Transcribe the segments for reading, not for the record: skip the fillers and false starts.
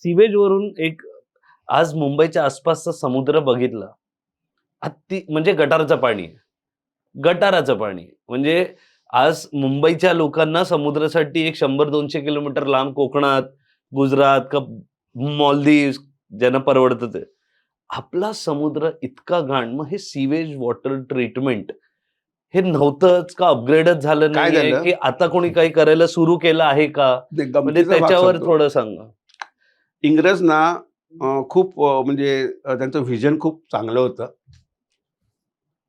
Sewage वरून एक आज मुंबईच्या आसपासचा समुद्र बघितला, म्हणजे गटाराचं पाणी आहे. गटाराचं पाणी. म्हणजे आज मुंबईच्या लोकांना समुद्रासाठी एक 100-200 किलोमीटर लांब कोकणात, गुजरात का मालदीव्स ज्यांना परवडतं ते. आपला समुद्र इतका घाण. मग हे सीवेज वॉटर ट्रीटमेंट हे नव्हतंच का अपग्रेडच झालं काय नाहीये, झालं? की आता कोणी काही करायला सुरू केलं आहे का? ते म्हणजे गमतीचा भाग त्याच्यावर सांगतो. थोडं सांगा. इंग्रज ना खूप म्हणजे त्यांचं व्हिजन खूप चांगलं होतं.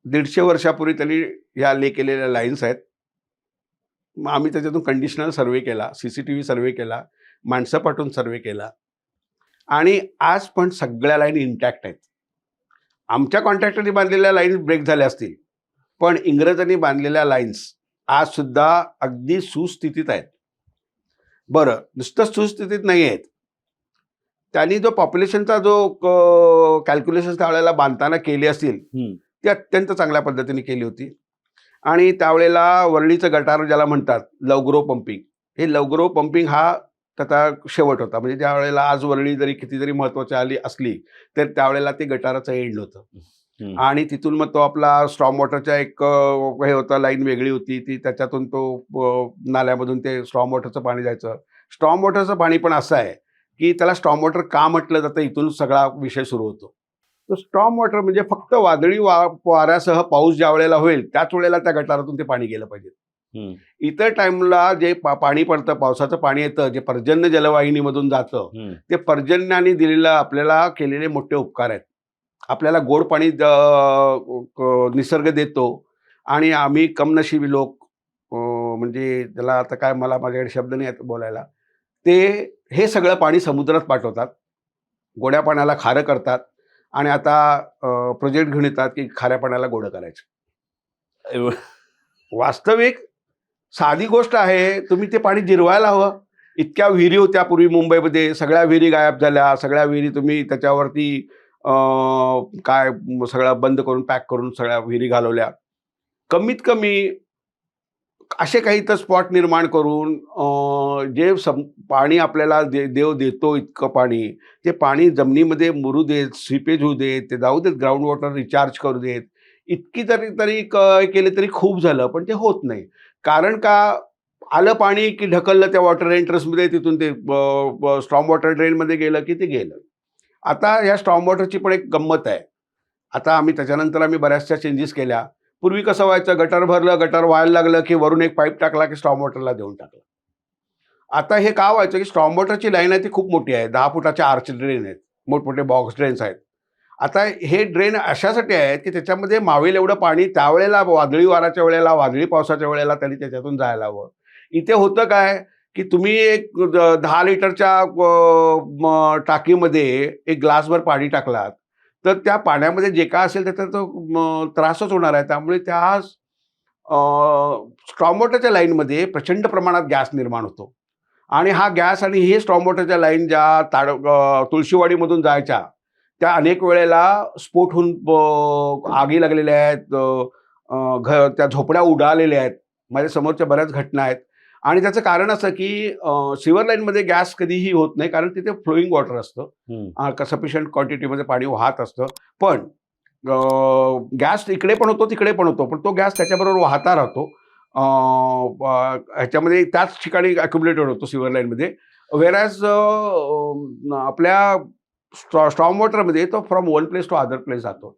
150 वर्षापूर्वी त्यांनी ह्या ले केलेल्या लाईन्स आहेत. मग आम्ही त्याच्यातून कंडिशनल सर्व्हे केला, सीसीटीव्ही सर्व्हे केला, माणसं पाठवून सर्व्हे केला आणि आज पण सगळ्या लाईन इंटॅक्ट आहेत. आमच्या कॉन्ट्रॅक्टरनी बांधलेल्या लाईन्स ब्रेक झाल्या असतील, पण इंग्रजांनी बांधलेल्या लाईन्स आज सुद्धा अगदी सुस्थितीत आहेत. बरं, नुसतं सुस्थितीत नाही आहेत. त्यांनी जो पॉप्युलेशनचा जो कॅल्क्युलेशन त्यावेळेला बांधताना केले असतील, ती अत्यंत चांगल्या पद्धतीने केली होती. आणि त्यावेळेला वरळीचं गटार ज्याला म्हणतात लवग्रो पंपिंग, हे लवग्रो पंपिंग हा त्याचा शेवट होता. म्हणजे त्यावेळेला आज वरळी जरी किती जरी महत्वाची आली असली तर त्यावेळेला ते गटाराचं एंड होतं. आणि तिथून मग तो आपला स्टॉर्म वॉटरच्या एक हे होता, लाईन वेगळी होती ती, त्याच्यातून तो नाल्यामधून ते स्टॉर्म वॉटरचं पाणी जायचं. स्टॉर्म वॉटरचं पाणी पण असं आहे की त्याला स्टॉर्म वॉटर का म्हटलं जातं, इथून सगळा विषय सुरू होतो. तर स्टॉर्म वॉटर म्हणजे फक्त वादळी वाऱ्यासह पाऊस ज्या वेळेला होईल त्याच वेळेला त्या गटारातून ते पाणी गेलं पाहिजे. इतर टाइमला जे पाणी पडतं, पावसाचं पाणी येतं, जे पर्जन्य जलवाहिनीमधून जातं, ते पर्जन्याने दिलेलं आपल्याला केलेले मोठे उपकार आहेत. आपल्याला गोड पाणी निसर्ग देतो आणि आम्ही कमनशिबी लोक, म्हणजे त्याला आता काय, मला माझ्याकडे शब्द नाही आहेत बोलायला, ते हे सगळं पाणी समुद्रात पाठवतात, गोड्या पाण्याला खारं करतात आणि आता प्रोजेक्ट घेऊन येतात की खाऱ्या पाण्याला गोडं करायचं. वास्तविक साधी गोष्ट आहे. तुम्ही ते पाणी जिरवायला हवं. इतक्या विहिरी होत्या पूर्वी मुंबईमध्ये, सगळ्या विहिरी गायब झाल्या. सगळ्या विहिरी तुम्ही त्याच्यावरती काय सगळं बंद करून पॅक करून सगळ्या विहिरी घालवल्या. कमीत कमी असे काही तर स्पॉट निर्माण करून जे पाणी आपल्याला देव देतो इतकं पाणी, ते पाणी जमिनीमध्ये मुरू देत, सीपेज होऊ देत, ते जाऊ देत, ग्राउंड वॉटर रिचार्ज करू देत. इतकी तरी केले तरी खूप झालं, पण ते होत नाही. कारण का, आलं पाणी की ढकललं त्या वॉटर एंट्रन्समध्ये, तिथून ते स्टॉर्म वॉटर ड्रेनमध्ये गेलं की ते गेलं. आता ह्या स्टॉर्म वॉटरची पण एक गंमत आहे. आता त्याच्यानंतर आम्ही बऱ्याचशा चेंजेस केल्या. पूर्वी कसं व्हायचं, गटार भरलं, गटार व्हायला लागलं की वरून एक पाईप टाकला की स्टॉर्म वॉटरला देऊन टाकलं. आता हे का व्हायचं की स्टॉर्म वॉटरची लाईन आहे ती खूप मोठी आहे, 10 फुटाच्या आर्च ड्रेन आहेत, मोठमोठे बॉक्स ड्रेन्स आहेत. आता हे ड्रेन अशासाठी आहेत की त्याच्यामध्ये मावेल एवढं पाणी त्यावेळेला वादळी वाराच्या वेळेला, वादळी पावसाच्या वेळेला त्यांनी त्याच्यातून जायला हवं. इथे होतं काय की तुम्ही एक 10 लिटरच्या टाकीमध्ये एक ग्लासभर पाणी टाकलात तर त्या पाण्यामध्ये जे काय असेल त्याचा तो त्रासच होणार आहे. त्यामुळे त्या स्टॉर्म वॉटरच्या लाईनमध्ये प्रचंड प्रमाणात गॅस निर्माण होतो आणि हा गॅस आणि हे स्टॉर्म वॉटरच्या लाईन ज्या तुळशीवाडीमधून जायच्या त्या अनेक वेळेला स्फोट होऊन आगी लागलेल्या आहेत, त्या झोपड्या उडालेल्या आहेत. माझ्या समोरच्या बऱ्याच घटना आहेत आणि त्याचं कारण असं की सिव्हर लाईनमध्ये गॅस कधीही होत नाही, कारण तिथे फ्लोईंग वॉटर असतं, सफिशियंट क्वांटिटीमध्ये पाणी वाहत असतं. पण गॅस इकडे पण होतो तिकडे पण होतो, पण तो गॅस त्याच्याबरोबर वाहता राहतो. ह्याच्यामध्ये त्याच ठिकाणी अक्युमुलेटेड होतो सिव्हर लाईनमध्ये. व्हेरॅज आपल्या स्टॉर्म वॉटरमध्ये तो from one place to other place जातो.